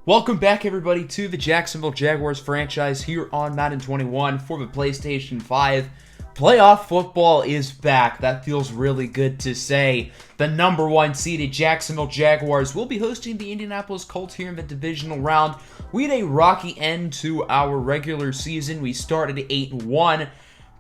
Welcome back, everybody, to the Jacksonville Jaguars franchise here on Madden 21 for the PlayStation 5. Playoff football is back. That feels really good to say. The number one seeded Jacksonville Jaguars will be hosting the Indianapolis Colts here in the divisional round. We had a rocky end to our regular season. We started 8-1,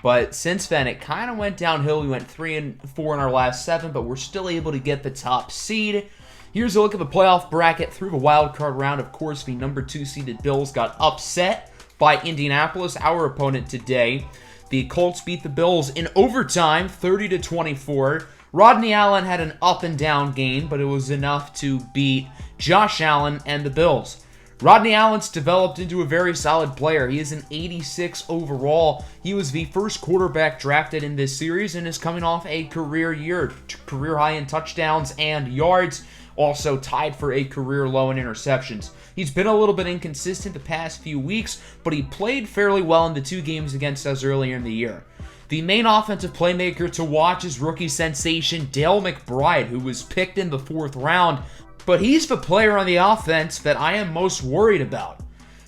but since then it kind of went downhill. We went 3-4 in our last 7, but we're still able to get the top seed. Here's a look at the playoff bracket through the wild card round. Of course, the number 2 seeded Bills got upset by Indianapolis, our opponent today. The Colts beat the Bills in overtime, 30-24. Rodney Allen had an up and down game, but it was enough to beat Josh Allen and the Bills. Rodney Allen's developed into a very solid player. He is an 86 overall. He was the first quarterback drafted in this series and is coming off a career year, career high in touchdowns and yards. Also tied for a career low in interceptions. He's been a little bit inconsistent the past few weeks, but he played fairly well in the 2 games against us earlier in the year. The main offensive playmaker to watch is rookie sensation Dale McBride, who was picked in the 4th round, but he's the player on the offense that I am most worried about.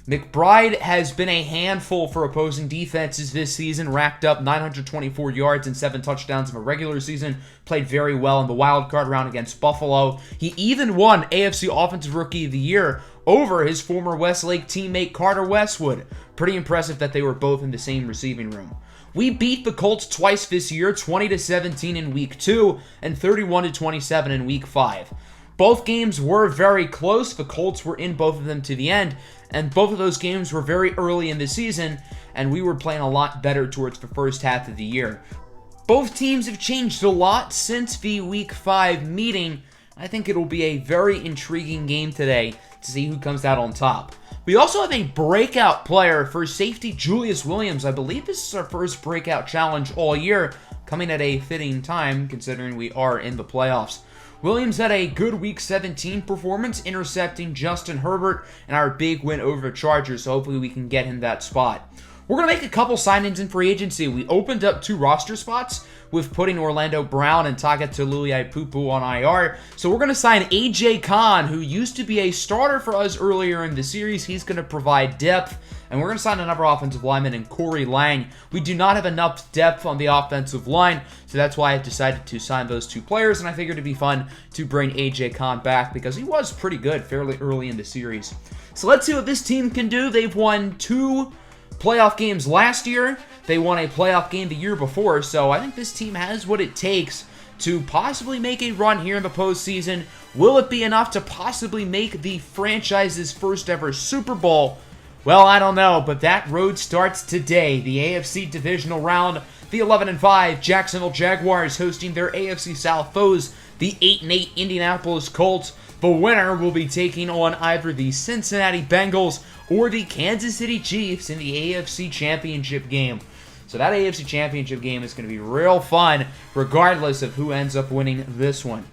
McBride has been a handful for opposing defenses this season, racked up 924 yards and 7 touchdowns in the regular season, played very well in the wild card round against Buffalo. He even won AFC Offensive Rookie of the Year over his former Westlake teammate Carter Westwood. Pretty impressive that they were both in the same receiving room. We beat the Colts twice this year, 20-17 in Week 2 and 31-27 in Week 5. Both games were very close. The Colts were in both of them to the end, and both of those games were very early in the season, and we were playing a lot better towards the first half of the year. Both teams have changed a lot since the Week 5 meeting. I think it will be a very intriguing game today to see who comes out on top. We also have a breakout player for safety Julius Williams. I believe this is our first breakout challenge all year, coming at a fitting time considering we are in the playoffs. Williams had a good Week 17 performance, intercepting Justin Herbert in our big win over the Chargers, so hopefully we can get him that spot. We're going to make a couple signings in free agency. We opened up 2 roster spots with putting Orlando Brown and Tagatului-Pupu on IR. So we're going to sign A.J. Khan, who used to be a starter for us earlier in the series. He's going to provide depth. And we're going to sign another offensive lineman in Corey Lang. We do not have enough depth on the offensive line, so that's why I decided to sign those 2 players, and I figured it'd be fun to bring A.J. Khan back because he was pretty good fairly early in the series. So let's see what this team can do. They've won 2 playoff games last year. They won a playoff game the year before, so I think this team has what it takes to possibly make a run here in the postseason. Will it be enough to possibly make the franchise's first ever Super Bowl? Well, I don't know, but that road starts today. The AFC Divisional round, the 11-5 Jacksonville Jaguars hosting their AFC South foes, the 8-8 Indianapolis Colts. The winner will be taking on either the Cincinnati Bengals or the Kansas City Chiefs in the AFC Championship game. So that AFC Championship game is going to be real fun, regardless of who ends up winning this one.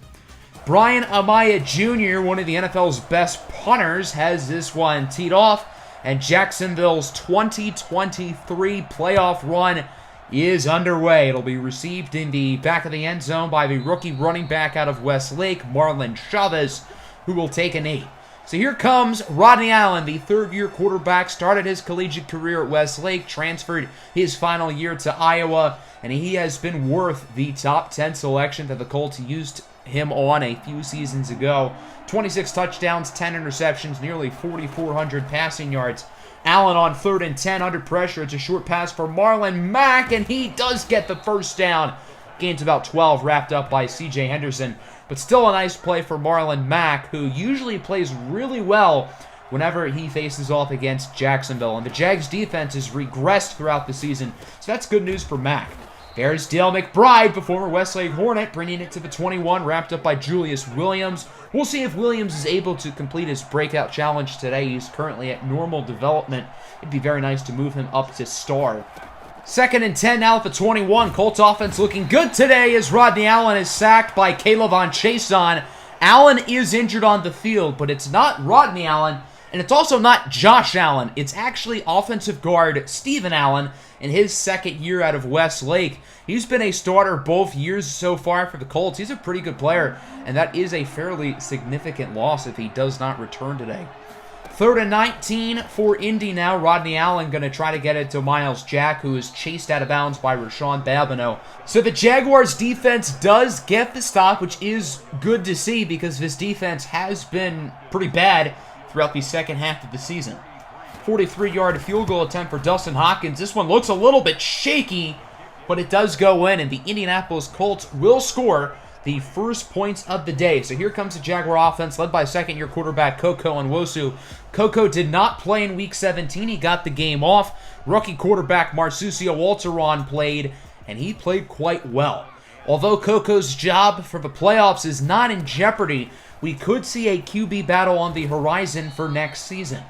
Brian Amaya Jr., one of the NFL's best punters, has this one teed off, and Jacksonville's 2023 playoff run is underway. It'll be received in the back of the end zone by the rookie running back out of Westlake, Marlon Chavez, who will take a knee. So here comes Rodney Allen, the 3rd-year quarterback, started his collegiate career at Westlake, transferred his final year to Iowa, and he has been worth the top 10 selection that the Colts used him on a few seasons ago. 26 touchdowns, 10 interceptions, nearly 4,400 passing yards. Allen on 3rd and 10 under pressure. It's a short pass for Marlon Mack, and he does get the first down. Gains about 12, wrapped up by C.J. Henderson. But still a nice play for Marlon Mack, who usually plays really well whenever he faces off against Jacksonville. And the Jags' defense has regressed throughout the season, so that's good news for Mack. There's Dale McBride, the former Westlake Hornet, bringing it to the 21, wrapped up by Julius Williams. We'll see if Williams is able to complete his breakout challenge today. He's currently at normal development. It'd be very nice to move him up to star. 2nd and 10 now at the 21. Colts offense looking good today as Rodney Allen is sacked by Caleb on Chason. Allen is injured on the field, but it's not Rodney Allen, and it's also not Josh Allen. It's actually offensive guard Steven Allen in his 2nd year out of Westlake. He's been a starter both years so far for the Colts. He's a pretty good player, and that is a fairly significant loss if he does not return today. 3rd and 19 for Indy now. Rodney Allen going to try to get it to Miles Jack, who is chased out of bounds by Rashawn Babineau. So the Jaguars defense does get the stop, which is good to see because this defense has been pretty bad throughout the second half of the season. 43-yard field goal attempt for Dustin Hopkins. This one looks a little bit shaky, but it does go in, and the Indianapolis Colts will score the first points of the day. So here comes the Jaguar offense led by second-year quarterback Koko Nwosu. Koko did not play in Week 17. He got the game off. Rookie quarterback Marsucio Walteron played, and he played quite well. Although Koko's job for the playoffs is not in jeopardy, we could see a QB battle on the horizon for next season.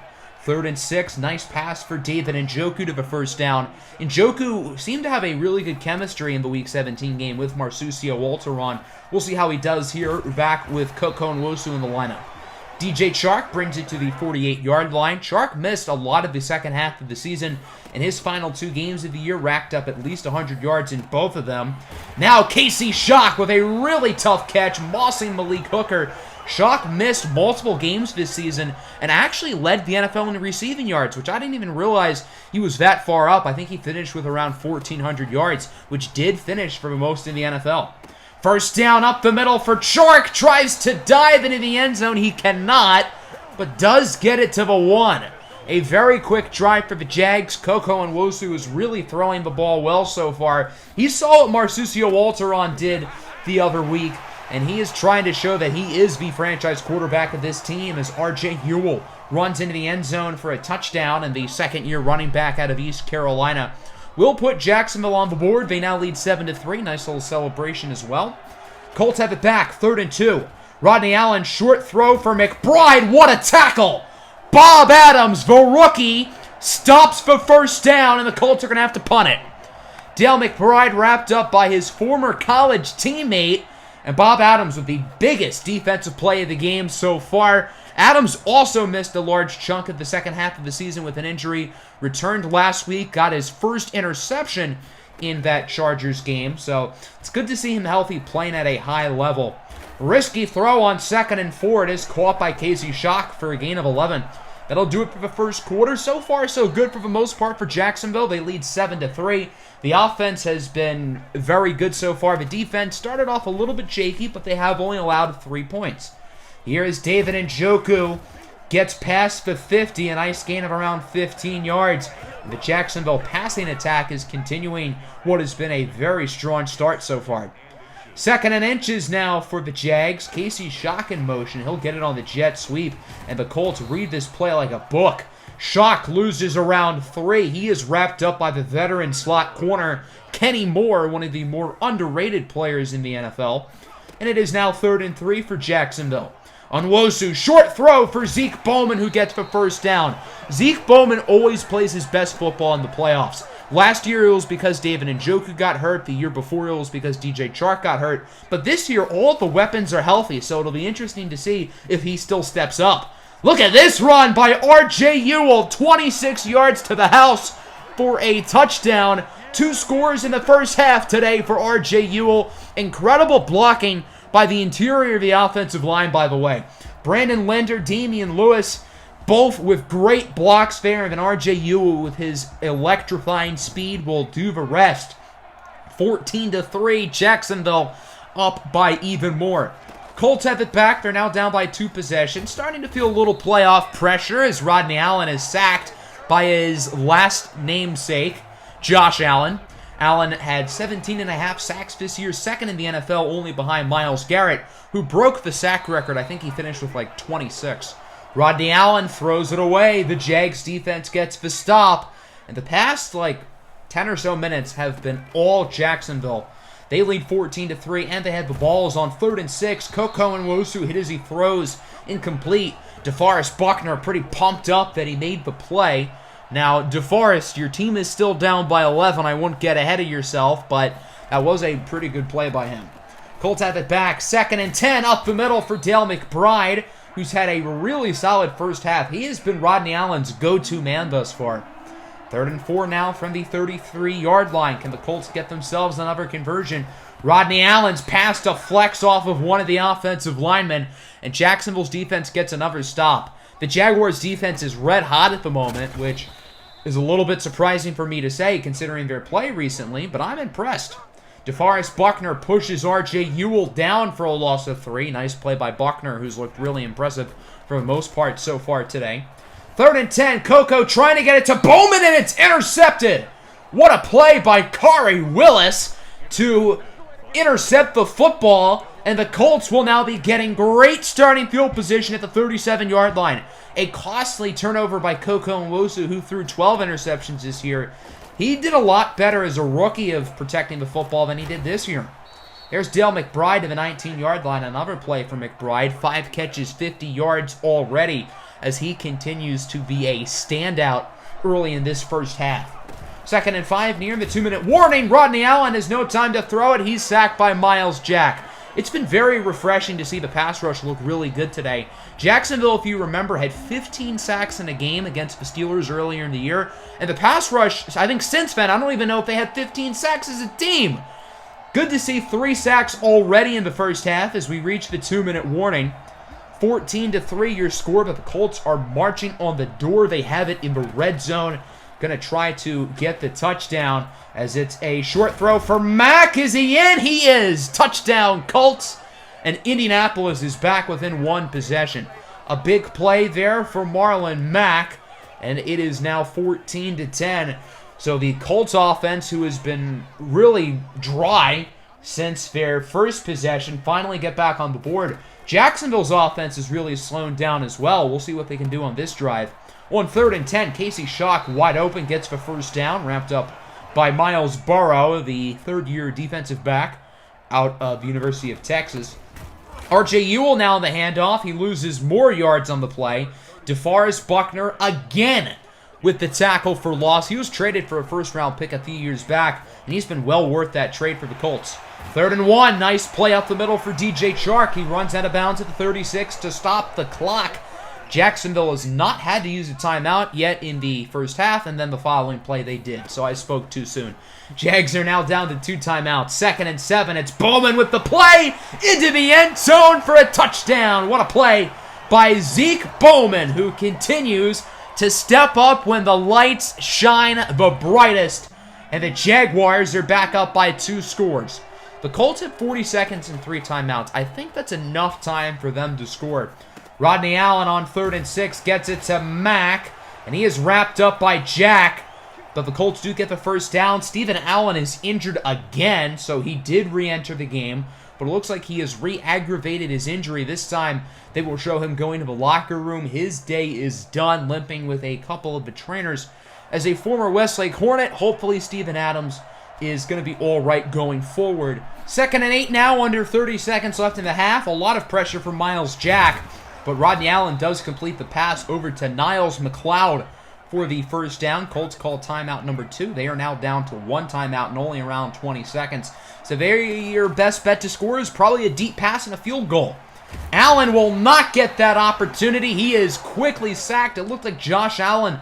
3rd and 6, nice pass for David Njoku to the first down. Njoku seemed to have a really good chemistry in the Week 17 game with Marsucio Walteron. We'll see how he does here, back with Koko Nwosu in the lineup. DJ Chark brings it to the 48-yard line. Chark missed a lot of the second half of the season, and his final 2 games of the year racked up at least 100 yards in both of them. Now Casey Shock with a really tough catch, mossing Malik Hooker. Shock missed multiple games this season and actually led the NFL in receiving yards, which I didn't even realize he was that far up. I think he finished with around 1,400 yards, which did finish for most in the NFL. First down up the middle for Chark. Tries to dive into the end zone. He cannot, but does get it to the 1. A very quick drive for the Jags. Koko Nwosu is really throwing the ball well so far. He saw what Marsucio Walteron did the other week, and he is trying to show that he is the franchise quarterback of this team as R.J. Ewell runs into the end zone for a touchdown, and the second-year running back out of East Carolina will put Jacksonville on the board. They now lead 7-3. Nice little celebration as well. Colts have it back, 3rd and 2. Rodney Allen, short throw for McBride. What a tackle! Bob Adams, the rookie, stops for first down, and the Colts are going to have to punt it. Dale McBride wrapped up by his former college teammate, and Bob Adams with the biggest defensive play of the game so far. Adams also missed a large chunk of the second half of the season with an injury. Returned last week, got his first interception in that Chargers game. So it's good to see him healthy, playing at a high level. Risky throw on 2nd and 4. It is caught by Casey Shock for a gain of 11. That'll do it for the first quarter. So far, so good for the most part for Jacksonville. They lead 7-3. The offense has been very good so far. The defense started off a little bit shaky, but they have only allowed 3 points. Here is David Njoku. Gets past the 50, a nice gain of around 15 yards. The Jacksonville passing attack is continuing what has been a very strong start so far. 2nd and inches now for the Jags. Casey Shock in motion. He'll get it on the jet sweep, and the Colts read this play like a book. Shock loses around 3. He is wrapped up by the veteran slot corner, Kenny Moore, one of the more underrated players in the NFL. And it is now 3rd and 3 for Jacksonville. Nwosu, short throw for Zeke Bowman, who gets the first down. Zeke Bowman always plays his best football in the playoffs. Last year it was because David Njoku got hurt. The year before it was because DJ Chark got hurt. But this year all the weapons are healthy, so it'll be interesting to see if he still steps up. Look at this run by R.J. Ewell, 26 yards to the house for a touchdown. 2 scores in the first half today for R.J. Ewell. Incredible blocking by the interior of the offensive line, by the way. Brandon Linder, Damian Lewis, both with great blocks there, and then R.J. Ewell with his electrifying speed will do the rest. 14-3, Jacksonville up by even more. Colts have it back. They're now down by 2 possessions. Starting to feel a little playoff pressure as Rodney Allen is sacked by his last namesake, Josh Allen. Allen had 17.5 sacks this year, 2nd in the NFL, only behind Myles Garrett, who broke the sack record. I think he finished with like 26. Rodney Allen throws it away. The Jags defense gets the stop. And the past 10 or so minutes have been all Jacksonville. They lead 14-3, and they have the balls on 3rd and 6. Koko Nwosu hit as he throws, incomplete. DeForest Buckner pretty pumped up that he made the play. Now, DeForest, your team is still down by 11. I won't get ahead of yourself, but that was a pretty good play by him. Colts have it back. 2nd and 10 up the middle for Dale McBride, who's had a really solid first half. He has been Rodney Allen's go-to man thus far. 3rd and 4 now from the 33-yard line. Can the Colts get themselves another conversion? Rodney Allen's pass to flex off of one of the offensive linemen, and Jacksonville's defense gets another stop. The Jaguars defense is red hot at the moment, which is a little bit surprising for me to say considering their play recently, but I'm impressed. DeForest Buckner pushes R.J. Ewell down for a loss of 3. Nice play by Buckner, who's looked really impressive for the most part so far today. 3rd and 10, Coco trying to get it to Bowman, and it's intercepted. What a play by Khari Willis to intercept the football, and the Colts will now be getting great starting field position at the 37-yard line. A costly turnover by Coco Nwosu, who threw 12 interceptions this year. He did a lot better as a rookie of protecting the football than he did this year. There's Dale McBride to the 19-yard line. Another play for McBride. 5 catches, 50 yards already as he continues to be a standout early in this first half. 2nd and 5 near the 2-minute warning. Rodney Allen has no time to throw it. He's sacked by Myles Jack. It's been very refreshing to see the pass rush look really good today. Jacksonville, if you remember, had 15 sacks in a game against the Steelers earlier in the year. And the pass rush, I think since then, I don't even know if they had 15 sacks as a team. Good to see 3 sacks already in the first half as we reach the 2-minute warning. 14-3 your score, but the Colts are marching on the door. They have it in the red zone. Going to try to get the touchdown as it's a short throw for Mack. Is he in? He is. Touchdown, Colts. And Indianapolis is back within 1 possession. A big play there for Marlon Mack. And it is now 14-10. So the Colts offense, who has been really dry since their first possession, finally get back on the board. Jacksonville's offense is really slowing down as well. We'll see what they can do on this drive. On 3rd and 10, Casey Schock wide open, gets the first down, ramped up by Miles Burrow, the 3rd-year defensive back out of University of Texas. R.J. Ewell now in the handoff. He loses more yards on the play. DeForest Buckner again with the tackle for loss. He was traded for a first-round pick a few years back, and he's been well worth that trade for the Colts. 3rd and 1, nice play up the middle for DJ Chark. He runs out of bounds at the 36 to stop the clock. Jacksonville has not had to use a timeout yet in the first half, and then the following play they did, so I spoke too soon. Jags are now down to 2 timeouts. 2nd and 7, it's Bowman with the play into the end zone for a touchdown. What a play by Zeke Bowman, who continues to step up when the lights shine the brightest, and the Jaguars are back up by 2 scores. The Colts have 40 seconds and 3 timeouts. I think that's enough time for them to score. Rodney Allen on 3rd and 6 gets it to Mack, and he is wrapped up by Jack, but the Colts do get the first down. Stephen Allen is injured again, so he did re-enter the game, but it looks like he has re-aggravated his injury. This time, they will show him going to the locker room. His day is done, limping with a couple of the trainers. As a former Westlake Hornet, hopefully Steven Adams is going to be all right going forward. 2nd and 8 now, under 30 seconds left in the half. A lot of pressure from Myles Jack. But Rodney Allen does complete the pass over to Niles McLeod for the first down. Colts call timeout number 2. They are now down to 1 timeout and only around 20 seconds. So your best bet to score is probably a deep pass and a field goal. Allen will not get that opportunity. He is quickly sacked. It looked like Josh Allen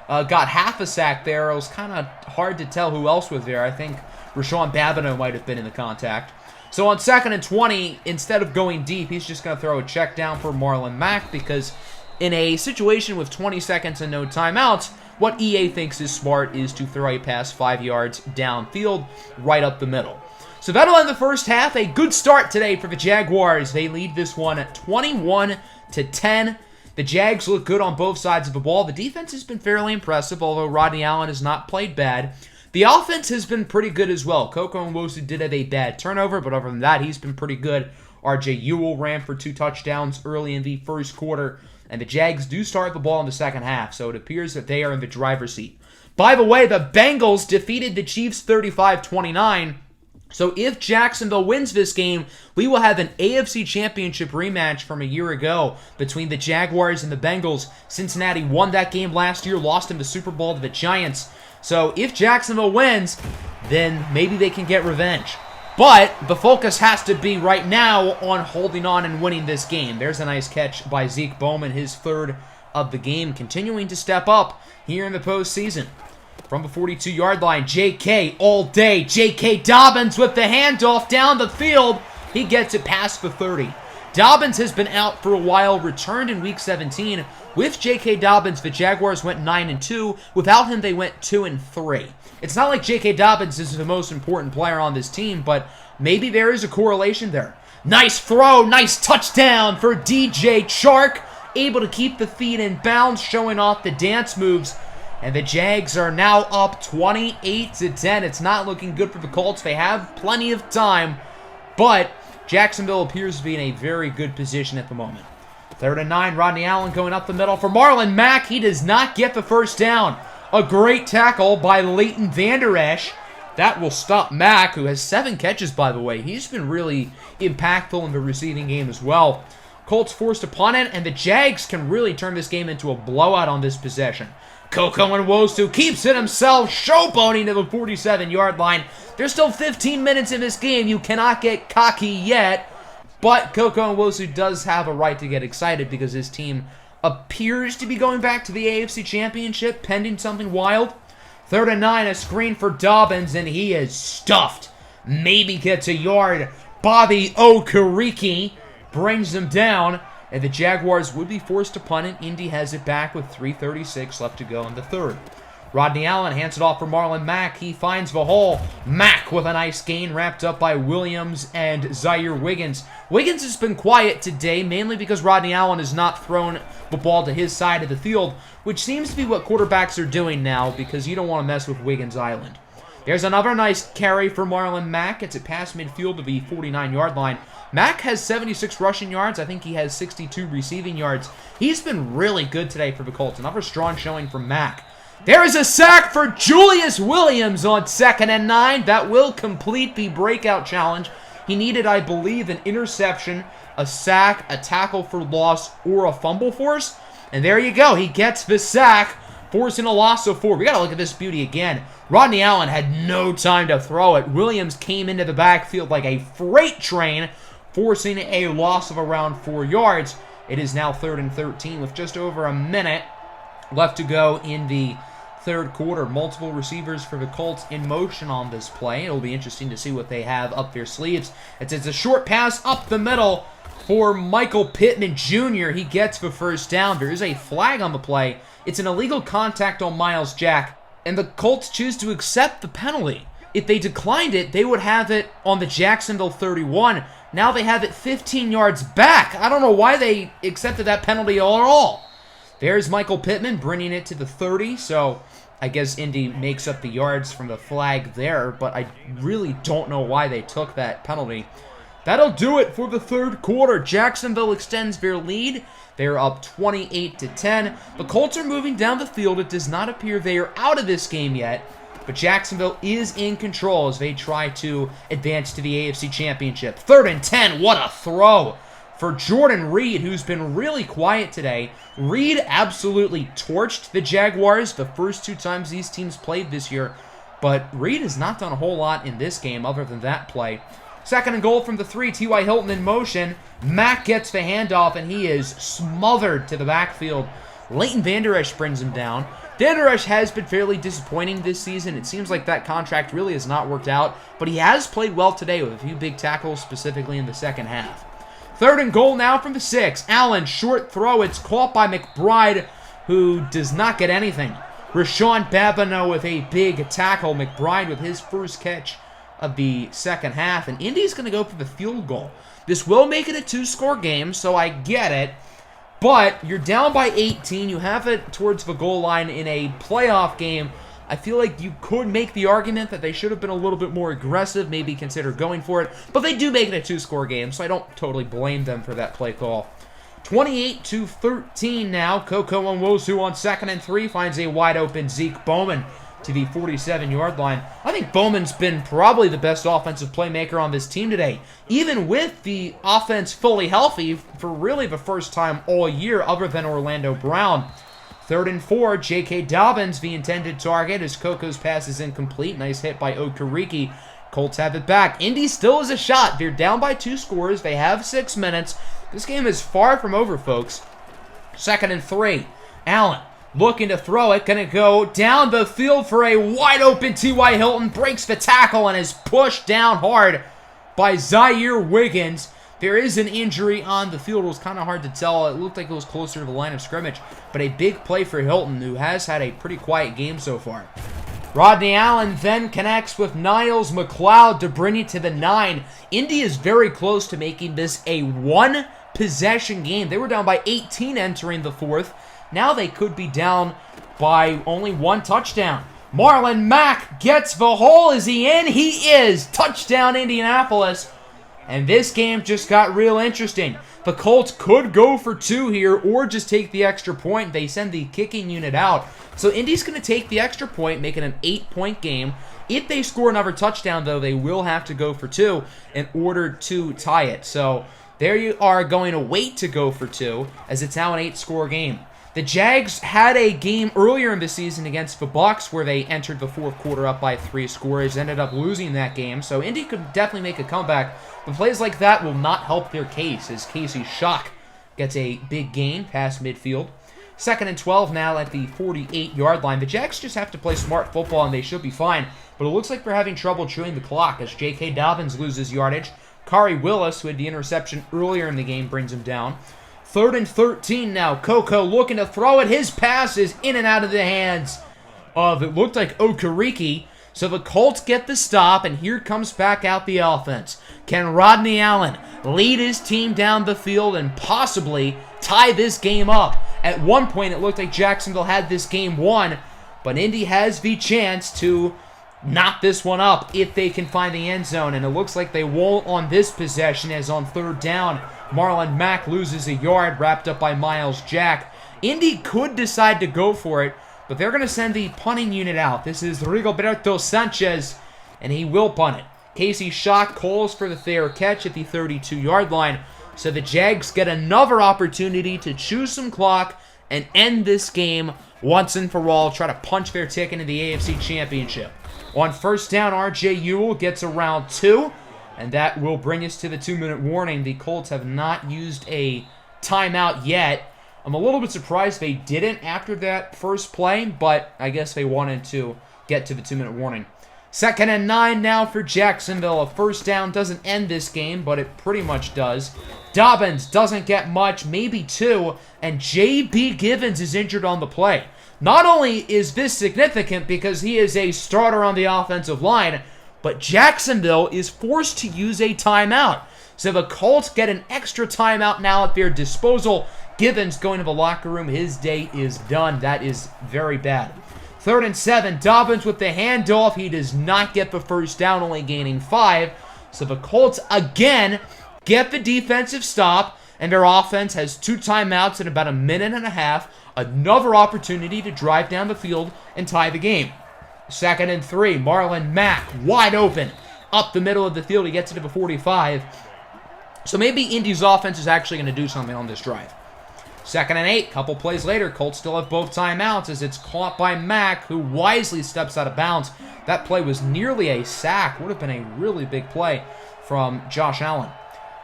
got half a sack there. It was kind of hard to tell who else was there. I think Rashawn Babineau might have been in the contact. So on 2nd and 20, instead of going deep, he's just going to throw a check down for Marlon Mack because in a situation with 20 seconds and no timeouts, what EA thinks is smart is to throw a pass 5 yards downfield right up the middle. So that'll end the first half. A good start today for the Jaguars. They lead this one at 21-10. The Jags look good on both sides of the ball. The defense has been fairly impressive, although Rodney Allen has not played bad. The offense has been pretty good as well. Coco Nwosu did have a bad turnover, but other than that, he's been pretty good. R.J. Ewell ran for 2 touchdowns early in the first quarter, and the Jags do start the ball in the second half, so it appears that they are in the driver's seat. By the way, the Bengals defeated the Chiefs 35-29, so if Jacksonville wins this game, we will have an AFC Championship rematch from a year ago between the Jaguars and the Bengals. Cincinnati won that game last year, lost in the Super Bowl to the Giants. So if Jacksonville wins, then maybe they can get revenge. But the focus has to be right now on holding on and winning this game. There's a nice catch by Zeke Bowman, his 3rd of the game, continuing to step up here in the postseason. From the 42-yard line, J.K. all day. J.K. Dobbins with the handoff down the field. He gets it past the 30. Dobbins has been out for a while, returned in Week 17. With J.K. Dobbins, the Jaguars went 9-2. Without him, they went 2-3. It's not like J.K. Dobbins is the most important player on this team, but maybe there is a correlation there. Nice throw, nice touchdown for DJ Chark. Able to keep the feet in bounds, showing off the dance moves. And the Jags are now up 28-10. It's not looking good for the Colts. They have plenty of time, but Jacksonville appears to be in a very good position at the moment. 3rd and 9, Rodney Allen going up the middle for Marlon Mack. He does not get the first down. A great tackle by Leighton Vander Esch. That will stop Mack, who has 7 catches, by the way. He's been really impactful in the receiving game as well. Colts forced a punt in, and the Jags can really turn this game into a blowout on this possession. Koko Nwosu keeps it himself, showboating to the 47-yard line. There's still 15 minutes in this game. You cannot get cocky yet. But Koko Nwosu does have a right to get excited because his team appears to be going back to the AFC Championship, pending something wild. 3rd and 9, a screen for Dobbins, and he is stuffed. Maybe gets a yard. Bobby Okereke brings them down, and the Jaguars would be forced to punt it. Indy has it back with 3:36 left to go in the 3rd. Rodney Allen hands it off for Marlon Mack. He finds the hole. Mack with a nice gain, wrapped up by Williams and Zaire Wiggins. Wiggins has been quiet today, mainly because Rodney Allen has not thrown the ball to his side of the field, which seems to be what quarterbacks are doing now because you don't want to mess with Wiggins Island. There's another nice carry for Marlon Mack. It's a pass midfield to the 49-yard line. Mack has 76 rushing yards. I think he has 62 receiving yards. He's been really good today for the Colts. Another strong showing from Mack. There is a sack for Julius Williams on 2nd and 9. That will complete the breakout challenge. He needed, I believe, an interception, a sack, a tackle for loss, or a fumble force. And there you go. He gets the sack, forcing a loss of 4. We got to look at this beauty again. Rodney Allen had no time to throw it. Williams came into the backfield like a freight train, forcing a loss of around 4 yards. It is now 3rd and 13 with just over a minute left to go in the 3rd quarter. Multiple receivers for the Colts in motion on this play. It'll be interesting to see what they have up their sleeves. It's a short pass up the middle for Michael Pittman Jr. He gets the first down. There is a flag on the play. It's an illegal contact on Miles Jack, and the Colts choose to accept the penalty. If they declined it, they would have it on the Jacksonville 31. Now they have it 15 yards back. I don't know why they accepted that penalty at all. There's Michael Pittman bringing it to the 30, so I guess Indy makes up the yards from the flag there, but I really don't know why they took that penalty. That'll do it for the 3rd quarter. Jacksonville extends their lead. They're up 28-10. The Colts are moving down the field. It does not appear they are out of this game yet, but Jacksonville is in control as they try to advance to the AFC Championship. 3rd and 10, what a throw for Jordan Reed, who's been really quiet today. Reed absolutely torched the Jaguars the first 2 times these teams played this year, but Reed has not done a whole lot in this game other than that play. 2nd and goal from the 3, T.Y. Hilton in motion. Mack gets the handoff, and he is smothered to the backfield. Leighton Vander Esch brings him down. Vander Esch has been fairly disappointing this season. It seems like that contract really has not worked out, but he has played well today with a few big tackles, specifically in the second half. 3rd and goal now from the 6. Allen, short throw. It's caught by McBride, who does not get anything. Rashawn Babineau with a big tackle. McBride with his first catch of the second half, and Indy's going to go for the field goal. This will make it a 2-score game, so I get it, but you're down by 18. You have it towards the goal line in a playoff game. I feel like you could make the argument that they should have been a little bit more aggressive, maybe consider going for it, but they do make it a 2-score game, so I don't totally blame them for that play call. 28-13 now. Koko Nwosu on 2nd and 3 finds a wide-open Zeke Bowman to the 47-yard line. I think Bowman's been probably the best offensive playmaker on this team today, even with the offense fully healthy for really the first time all year other than Orlando Brown. 3rd and 4, J.K. Dobbins, the intended target, as Koko's pass is incomplete. Nice hit by Okereke. Colts have it back. Indy still has a shot. They're down by 2 scores. They have 6 minutes. This game is far from over, folks. 2nd and 3, Allen looking to throw it. Going to go down the field for a wide-open T.Y. Hilton. Breaks the tackle and is pushed down hard by Zaire Wiggins. There is an injury on the field. It was kind of hard to tell. It looked like it was closer to the line of scrimmage, but a big play for Hilton, who has had a pretty quiet game so far. Rodney Allen then connects with Niles McLeod to bring it to the 9. Indy is very close to making this a one-possession game. They were down by 18 entering the 4th. Now they could be down by only 1 touchdown. Marlon Mack gets the hole. Is he in? He is. Touchdown, Indianapolis. And this game just got real interesting. The Colts could go for 2 here or just take the extra point. They send the kicking unit out. So Indy's going to take the extra point, make it an 8-point game. If they score another touchdown, though, they will have to go for 2 in order to tie it. So there you are, going to wait to go for 2 as it's now an 8-score game. The Jags had a game earlier in the season against the Bucs where they entered the 4th quarter up by 3 scores, ended up losing that game. So Indy could definitely make a comeback, but plays like that will not help their case as Casey Shock gets a big gain past midfield. 2nd and 12 now at the 48-yard line. The Jags just have to play smart football and they should be fine, but it looks like they're having trouble chewing the clock as J.K. Dobbins loses yardage. Kari Willis, who had the interception earlier in the game, brings him down. 3rd and 13 now. Coco looking to throw it. His pass is in and out of the hands of, it looked like, Okereke. So the Colts get the stop, and here comes back out the offense. Can Rodney Allen lead his team down the field and possibly tie this game up? At one point, it looked like Jacksonville had this game won, but Indy has the chance to knock this one up if they can find the end zone, and it looks like they won't on this possession, as on 3rd down, Marlon Mack loses a yard, wrapped up by Miles Jack. Indy could decide to go for it, but they're going to send the punting unit out. This is Rigoberto Sanchez, and he will punt it. Casey Shock calls for the fair catch at the 32-yard line, so the Jags get another opportunity to chew some clock and end this game once and for all, try to punch their ticket into the AFC Championship. On 1st down, R.J. Ewell gets around 2, and that will bring us to the 2-minute warning. The Colts have not used a timeout yet. I'm a little bit surprised they didn't after that first play, but I guess they wanted to get to the 2-minute warning. 2nd and 9 now for Jacksonville. A 1st down doesn't end this game, but it pretty much does. Dobbins doesn't get much, maybe 2, and J.B. Givens is injured on the play. Not only is this significant because he is a starter on the offensive line, but Jacksonville is forced to use a timeout. So the Colts get an extra timeout now at their disposal. Givens going to the locker room. His day is done. That is very bad. 3rd and 7. Dobbins with the handoff. He does not get the 1st down, only gaining 5. So the Colts again get the defensive stop, and their offense has 2 timeouts in about a minute and a half. Another opportunity to drive down the field and tie the game. 2nd and 3. Marlon Mack wide open up the middle of the field. He gets it to the 45. So maybe Indy's offense is actually going to do something on this drive. 2nd and 8. Couple plays later, Colts still have both timeouts as it's caught by Mack, who wisely steps out of bounds. That play was nearly a sack. Would have been a really big play from Josh Allen.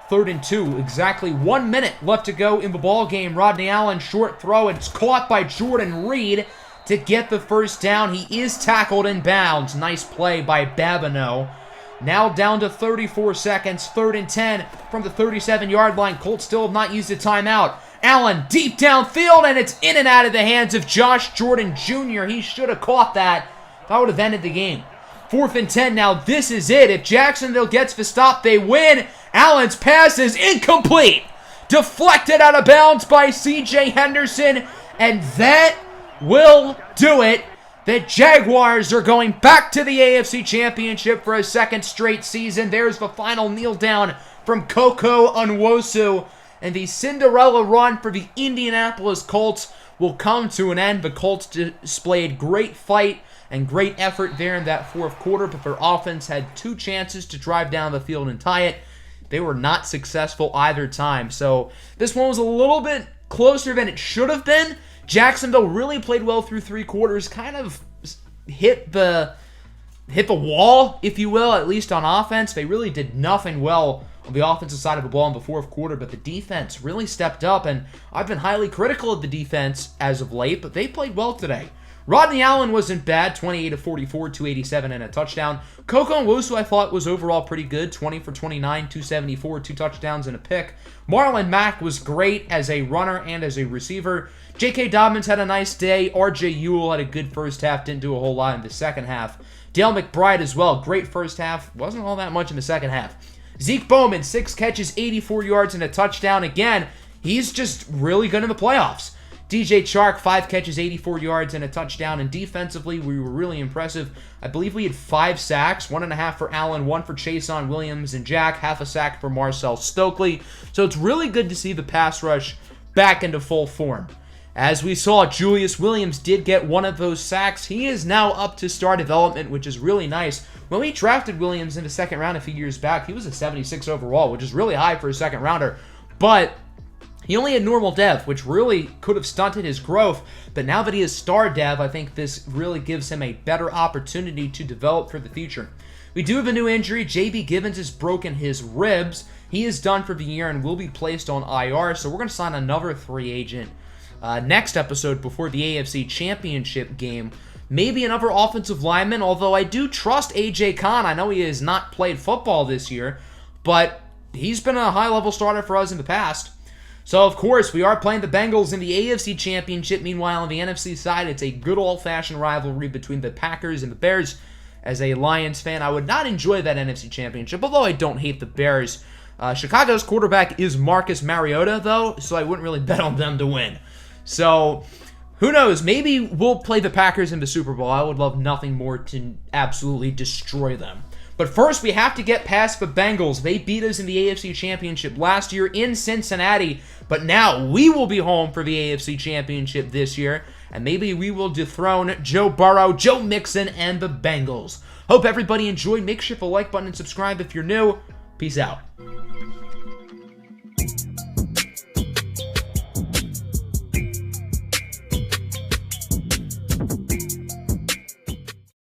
3rd and 2, exactly 1 minute left to go in the ball game. Rodney Allen, short throw. It's caught by Jordan Reed to get the 1st down. He is tackled in bounds. Nice play by Babineau. Now down to 34 seconds. 3rd and 10 from the 37-yard line. Colts still have not used a timeout. Allen deep downfield, and it's in and out of the hands of Josh Jordan Jr. He should have caught that. That would have ended the game. 4th and 10 now. This is it. If Jacksonville gets the stop, they win. Allen's pass is incomplete. Deflected out of bounds by C.J. Henderson, and that will do it. The Jaguars are going back to the AFC Championship for a 2nd straight season. There's the final kneel down from Koko Onwosu, and the Cinderella run for the Indianapolis Colts will come to an end. The Colts displayed great fight and great effort there in that 4th quarter, but their offense had 2 chances to drive down the field and tie it. They were not successful either time. So this one was a little bit closer than it should have been. Jacksonville really played well through 3 quarters, kind of hit the wall, if you will, at least on offense. They really did nothing well on the offensive side of the ball in the 4th quarter, but the defense really stepped up, and I've been highly critical of the defense as of late, but they played well today. Rodney Allen wasn't bad, 28 of 44, 287 and a touchdown. Koko Nwosu I thought was overall pretty good, 20 for 29, 274, 2 touchdowns and a pick. Marlon Mack was great as a runner and as a receiver. J.K. Dobbins had a nice day. R.J. Ewell had a good first half, didn't do a whole lot in the second half. Dale McBride as well, great first half, wasn't all that much in the second half. Zeke Bowman, 6 catches, 84 yards and a touchdown. Again, he's just really good in the playoffs. DJ Chark, 5 catches, 84 yards, and a touchdown. And defensively, we were really impressive. I believe we had 5 sacks, 1.5 for Allen, 1 for Chason Williams and Jack, half a sack for Marcel Stokely. So it's really good to see the pass rush back into full form. As we saw, Julius Williams did get one of those sacks. He is now up to star development, which is really nice. When we drafted Williams in the second round a few years back, he was a 76 overall, which is really high for a second rounder. But he only had normal dev, which really could have stunted his growth. But now that he is star dev, I think this really gives him a better opportunity to develop for the future. We do have a new injury. J.B. Gibbons has broken his ribs. He is done for the year and will be placed on IR. So we're going to sign another free agent next episode before the AFC Championship game. Maybe another offensive lineman, although I do trust A.J. Khan. I know he has not played football this year, but he's been a high-level starter for us in the past. So, of course, we are playing the Bengals in the AFC Championship. Meanwhile, on the NFC side, it's a good old-fashioned rivalry between the Packers and the Bears. As a Lions fan, I would not enjoy that NFC Championship, although I don't hate the Bears. Chicago's quarterback is Marcus Mariota, though, so I wouldn't really bet on them to win. So, who knows? Maybe we'll play the Packers in the Super Bowl. I would love nothing more to absolutely destroy them. But first, we have to get past the Bengals. They beat us in the AFC Championship last year in Cincinnati, but now we will be home for the AFC Championship this year, and maybe we will dethrone Joe Burrow, Joe Mixon, and the Bengals. Hope everybody enjoyed. Make sure to like button and subscribe if you're new. Peace out.